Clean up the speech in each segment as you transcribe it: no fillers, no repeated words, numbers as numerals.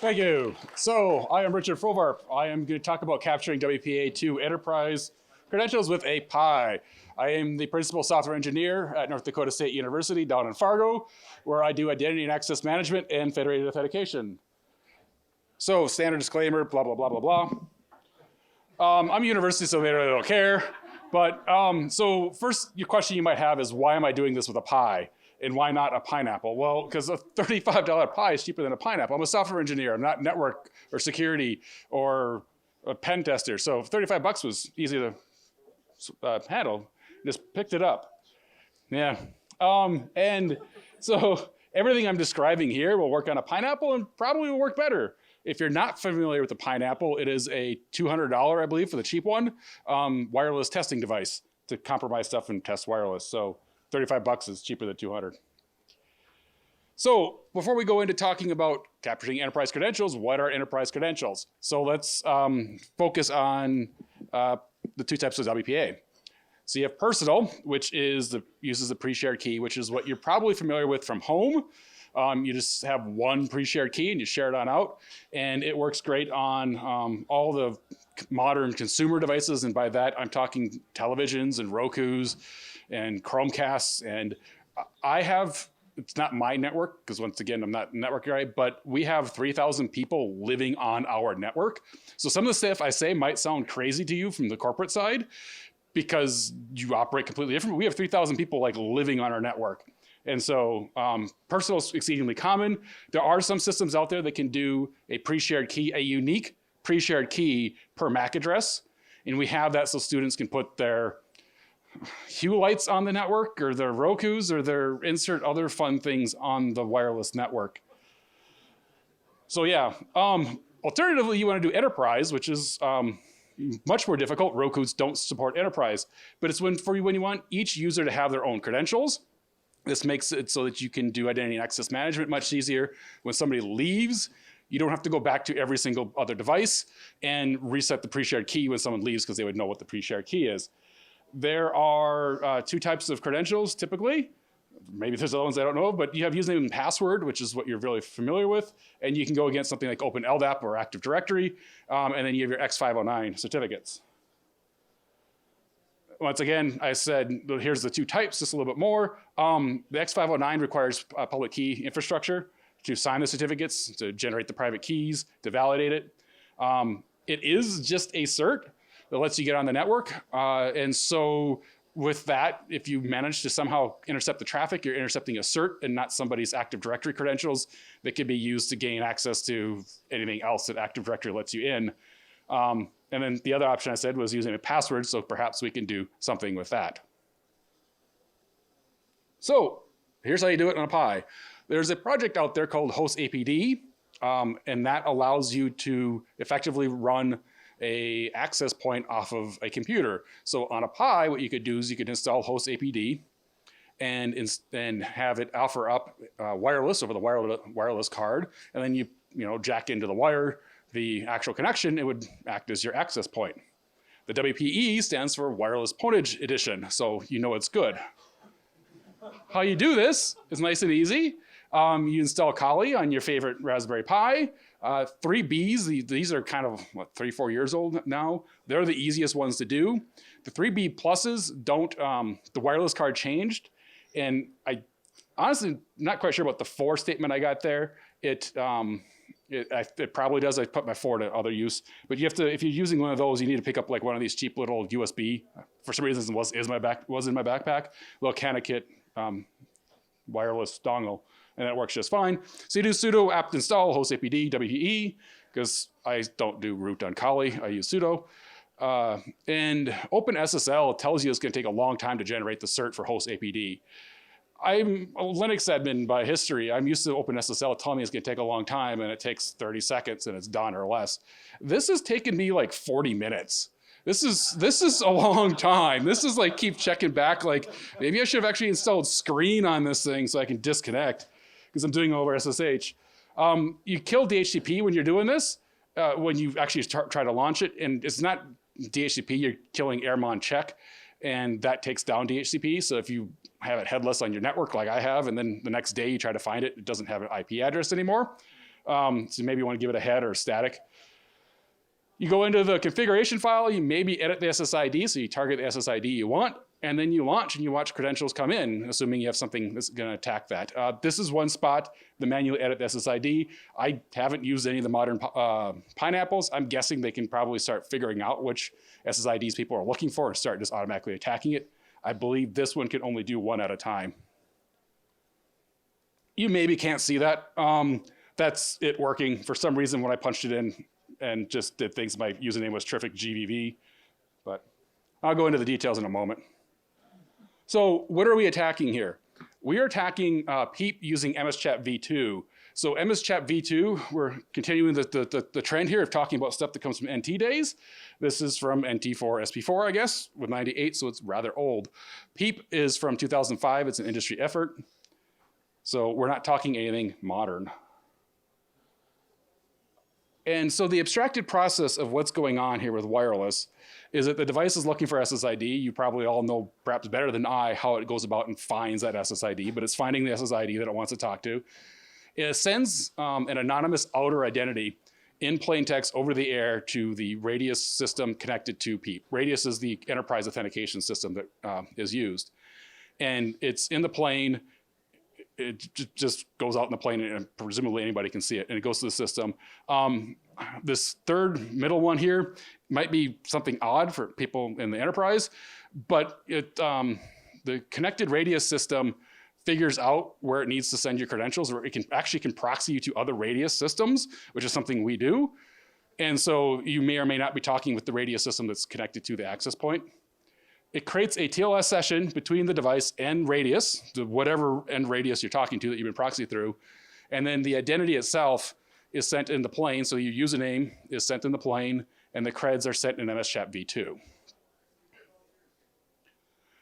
Thank you. So I am Richard Frovarp. I am going to talk about capturing WPA2 Enterprise credentials with a PI. I am the principal software engineer at North Dakota State University down in Fargo, where I do identity and access management and federated authentication. So standard disclaimer, blah, blah, blah, blah, blah. I'm a university, so they really don't care. But so first your question you might have is, why am I doing this with a Pi? And why not a pineapple? Well, because a $35 Pi is cheaper than a pineapple. I'm a software engineer. I'm not network or security or a pen tester. So 35 bucks was easy to handle. Just picked it up. Yeah. And so everything I'm describing here will work on a pineapple and probably will work better. If you're not familiar with the pineapple, it is a $200, I believe, for the cheap one, wireless testing device to compromise stuff and test wireless. So 35 bucks is cheaper than 200. So before we go into talking about capturing enterprise credentials, what are enterprise credentials? So let's focus on the two types of WPA. So you have personal, which is uses the pre-shared key, which is what you're probably familiar with from home. You just have one pre-shared key and you share it on out, and it works great on all the modern consumer devices. And by that, I'm talking televisions and Rokus and Chromecasts. And I have, it's not my network, because once again, I'm not a network guy, but we have 3,000 people living on our network. So some of the stuff I say might sound crazy to you from the corporate side, because you operate completely different. We have 3,000 people like living on our network. And so personal is exceedingly common. There are some systems out there that can do a pre-shared key, a unique pre-shared key per MAC address. And we have that so students can put their Hue lights on the network or their Rokus or their insert other fun things on the wireless network. So yeah, alternatively, you want to do enterprise, which is much more difficult. Rokus don't support enterprise, but it's when you want each user to have their own credentials. This makes it so that you can do identity and access management much easier. When somebody leaves, you don't have to go back to every single other device and reset the pre-shared key when someone leaves, because they would know what the pre-shared key is. There are two types of credentials typically. Maybe there's other ones I don't know, but you have username and password, which is what you're really familiar with. And you can go against something like Open LDAP or Active Directory. And then you have your X509 certificates. Once again, I said, here's the two types, just a little bit more. The X509 requires public key infrastructure to sign the certificates, to generate the private keys, to validate it. It is just a cert that lets you get on the network. And so with that, if you manage to somehow intercept the traffic, you're intercepting a cert and not somebody's Active Directory credentials that can be used to gain access to anything else that Active Directory lets you in. And then the other option I said was using a password, so perhaps we can do something with that. So here's how you do it on a Pi. There's a project out there called hostapd, and that allows you to effectively run a access point off of a computer. So on a Pi, what you could do is you could install hostapd and have it offer up wireless over the wireless card, and then you jack into the wire the actual connection. It would act as your access point. The WPE stands for Wireless Pontage Edition, so you know it's good. How you do this is nice and easy. You install Kali on your favorite Raspberry Pi. 3Bs, these are kind of, 3-4 years old now. They're the easiest ones to do. The 3B pluses don't, the wireless card changed. And I honestly not quite sure about the 4 statement I got there. It probably does. I put my 4 to other use, but you have to, if you're using one of those, you need to pick up like one of these cheap little USB. For some reason, was in my backpack, little CanaKit wireless dongle, and that works just fine. So you do sudo apt install hostapd-wpe, because I don't do root on Kali, I use sudo. And OpenSSL tells you it's going to take a long time to generate the cert for hostapd. I'm a Linux admin by history. I'm used to OpenSSL telling me it's going to take a long time, and it takes 30 seconds and it's done or less. This has taken me like 40 minutes. This is a long time. This is like keep checking back. Like maybe I should have actually installed Screen on this thing so I can disconnect, because I'm doing it over SSH. You kill DHCP when you're doing this, when you actually try to launch it, and it's not DHCP, you're killing Airmon check, and that takes down DHCP. So if you have it headless on your network like I have, and then the next day you try to find it, it doesn't have an IP address anymore. So maybe you want to give it a head or a static. You go into the configuration file, you maybe edit the SSID, so you target the SSID you want, and then you launch and you watch credentials come in, assuming you have something that's going to attack that. This is one spot, the manually edit the SSID. I haven't used any of the modern pineapples. I'm guessing they can probably start figuring out which SSIDs people are looking for and start just automatically attacking it. I believe this one can only do one at a time. You maybe can't see that. That's it working. For some reason, when I punched it in and just did things, my username was terrific GVV, but I'll go into the details in a moment. So what are we attacking here? We are attacking PEEP using MSChat v2. So MSChat v2, we're continuing the trend here of talking about stuff that comes from NT days. This is from NT4 SP4, I guess, with 98, so it's rather old. PEEP is from 2005. It's an industry effort. So we're not talking anything modern. And so the abstracted process of what's going on here with wireless is that the device is looking for SSID. You probably all know, perhaps better than I, how it goes about and finds that SSID, but it's finding the SSID that it wants to talk to. It sends an anonymous outer identity in plain text over the air to the Radius system connected to PEEP. Radius is the enterprise authentication system that is used. And it's in the plane. It just goes out in the plane and presumably anybody can see it, and it goes to the system. This third middle one here might be something odd for people in the enterprise, but the connected Radius system figures out where it needs to send your credentials, or it can proxy you to other Radius systems, which is something we do. And so you may or may not be talking with the Radius system that's connected to the access point. It creates a TLS session between the device and Radius, whatever end Radius you're talking to that you've been proxy through. And then the identity itself is sent in the plane. So your username is sent in the plane and the creds are sent in MSChat v2.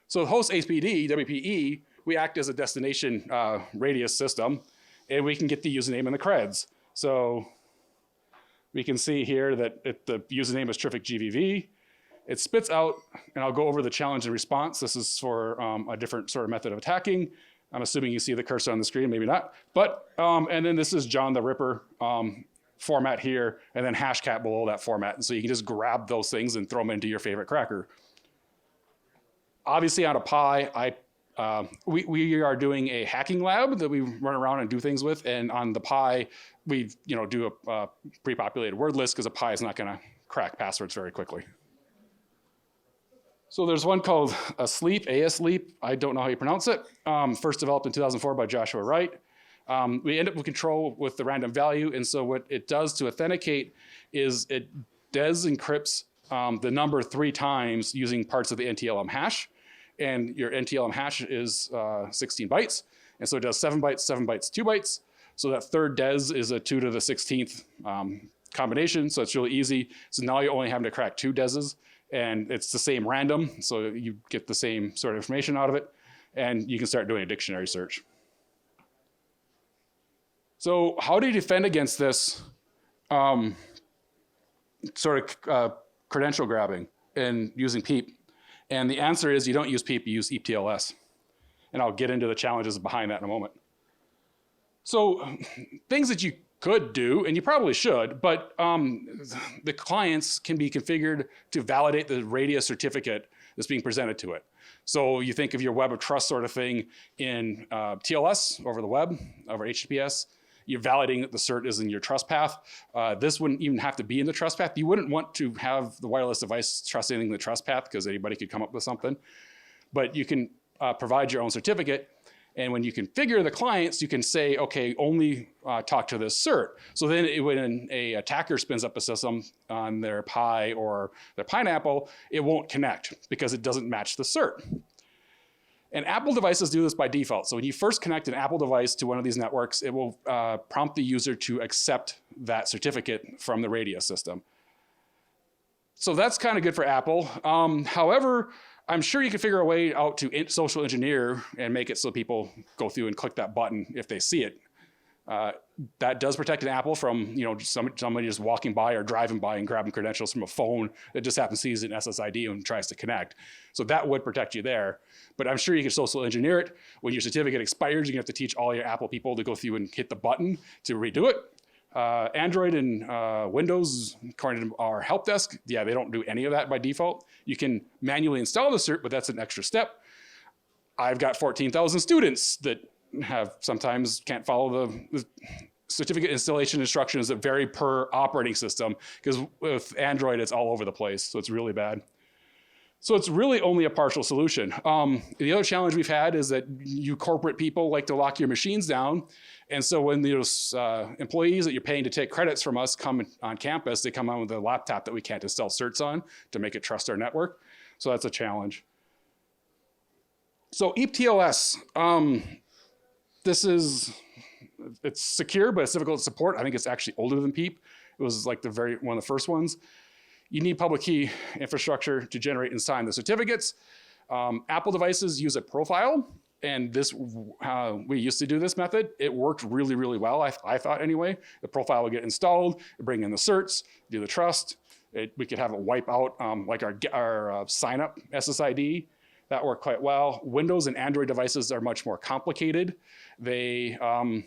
So hostapd, WPE, we act as a destination Radius system, and we can get the username and the creds. So we can see here that the username is terrific GVV. It spits out, and I'll go over the challenge and response. This is for a different sort of method of attacking. I'm assuming you see the cursor on the screen, maybe not. But, and then this is John the Ripper format here, and then hashcat below that format. And so you can just grab those things and throw them into your favorite cracker. Obviously on a Pi, we are doing a hacking lab that we run around and do things with. And on the Pi, we do a pre-populated word list because a Pi is not gonna crack passwords very quickly. So there's one called asleap, asleap. I don't know how you pronounce it. First developed in 2004 by Joshua Wright. We end up with control with the random value. And so what it does to authenticate is it encrypts the number 3 times using parts of the NTLM hash. And your NTLM hash is 16 bytes. And so it does 7 bytes, 7 bytes, 2 bytes. So that third des is a 2 to the 16th combination. So it's really easy. So now you're only having to crack 2 deses. And it's the same random, so you get the same sort of information out of it, and you can start doing a dictionary search. So how do you defend against this sort of credential grabbing and using PEEP? And the answer is you don't use PEEP, you use EAP-TLS. And I'll get into the challenges behind that in a moment. So things that you could do, and you probably should, but the clients can be configured to validate the Radius certificate that's being presented to it. So you think of your web of trust sort of thing in TLS over the web, over HTTPS. You're validating that the cert is in your trust path. This wouldn't even have to be in the trust path. You wouldn't want to have the wireless device trust anything in the trust path because anybody could come up with something. But you can provide your own certificate. And when you configure the clients, you can say, okay, only talk to this cert. So then when an attacker spins up a system on their Pi or their Pineapple, it won't connect because it doesn't match the cert. And Apple devices do this by default. So when you first connect an Apple device to one of these networks, it will prompt the user to accept that certificate from the Radius system. So that's kind of good for Apple. However, I'm sure you can figure a way out to social engineer and make it so people go through and click that button if they see it. That does protect an Apple from somebody just walking by or driving by and grabbing credentials from a phone that just happens to use an SSID and tries to connect. So that would protect you there. But I'm sure you can social engineer it. When your certificate expires, you're gonna have to teach all your Apple people to go through and hit the button to redo it. Android and Windows, according to our help desk, yeah, they don't do any of that by default. You can manually install the cert, but that's an extra step. I've got 14,000 students that sometimes can't follow the certificate installation instructions that vary per operating system, because with Android, it's all over the place, so it's really bad. So it's really only a partial solution. The other challenge we've had is that you corporate people like to lock your machines down. And so when those employees that you're paying to take credits from us come on campus, they come on with a laptop that we can't install certs on to make it trust our network. So that's a challenge. So EAP-TLS, it's secure, but it's difficult to support. I think it's actually older than PEEP. It was like one of the first ones. You need public key infrastructure to generate and sign the certificates. Apple devices use a profile, and we used to do this method. It worked really, really well, I thought anyway. The profile would get installed, bring in the certs, do the trust. We could have it wipe out like our sign up SSID. That worked quite well. Windows and Android devices are much more complicated. Sometimes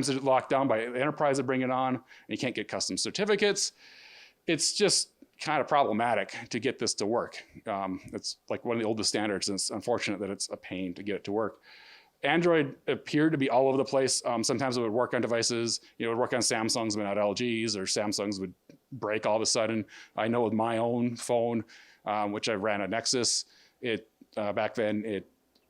they're locked down by the enterprise that bring it on, and you can't get custom certificates. It's just kind of problematic to get this to work. It's like one of the oldest standards, and it's unfortunate that it's a pain to get it to work. Android appeared to be all over the place. Sometimes it would work on devices, it would work on Samsungs but not LGs, or Samsungs would break all of a sudden. I know with my own phone, which I ran a Nexus, back then,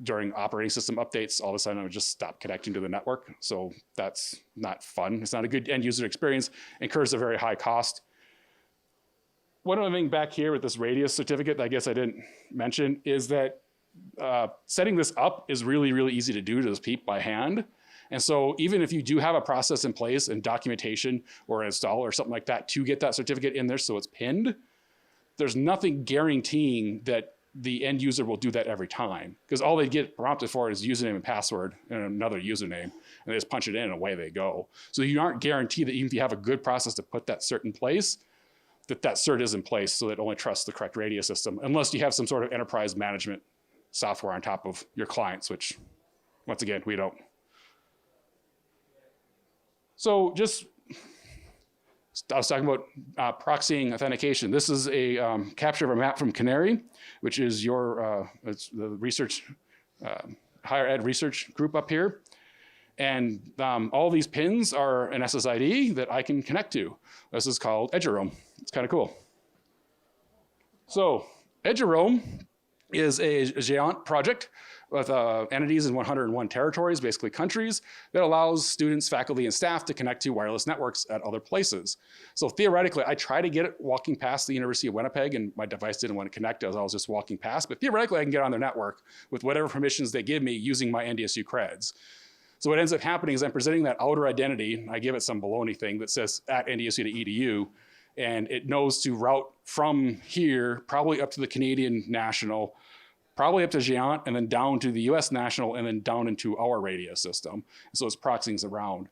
during operating system updates, all of a sudden it would just stop connecting to the network. So that's not fun. It's not a good end user experience, incurs a very high cost. One other thing back here with this radius certificate that I guess I didn't mention is that setting this up is really, really easy to do to this PEEP by hand. And so even if you do have a process in place and documentation or an install or something like that to get that certificate in there so it's pinned, there's nothing guaranteeing that the end user will do that every time, because all they get prompted for is username and password and another username, and they just punch it in and away they go. So you aren't guaranteed that even if you have a good process to put that cert in place, that cert is in place so that it only trusts the correct radius system, unless you have some sort of enterprise management software on top of your clients, which, once again, we don't. So I was talking about proxying authentication. This is a capture of a map from Canary, which is it's the research, higher ed research group up here. And all these pins are an SSID that I can connect to. This is called eduroam. It's kind of cool. So eduroam is a GÉANT project with entities in 101 territories, basically countries, that allows students, faculty, and staff to connect to wireless networks at other places. So theoretically, I try to get it walking past the University of Winnipeg, and my device didn't want to connect as I was just walking past, but theoretically I can get on their network with whatever permissions they give me using my NDSU creds. So what ends up happening is I'm presenting that outer identity, I give it some baloney thing that says at NDSU to EDU, and it knows to route from here, probably up to the Canadian National, probably up to GÉANT, and then down to the US National, and then down into our radius system. So it's proxying around.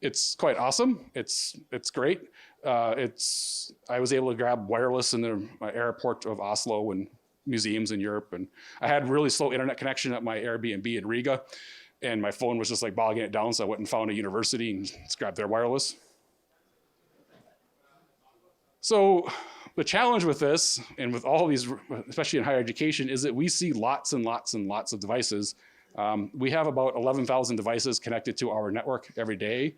It's quite awesome. It's great. I was able to grab wireless in the airport of Oslo and museums in Europe, and I had really slow internet connection at my Airbnb in Riga, and my phone was just like bogging it down, so I went and found a university and just grabbed their wireless. So the challenge with this, and with all of these, especially in higher education, is that we see lots and lots and lots of devices. We have about 11,000 devices connected to our network every day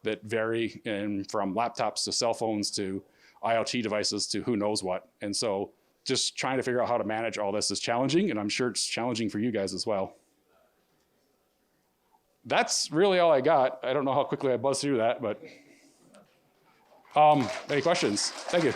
that vary from laptops to cell phones to IoT devices to who knows what. And so just trying to figure out how to manage all this is challenging, and I'm sure it's challenging for you guys as well. That's really all I got. I don't know how quickly I buzzed through that, but any questions? Thank you.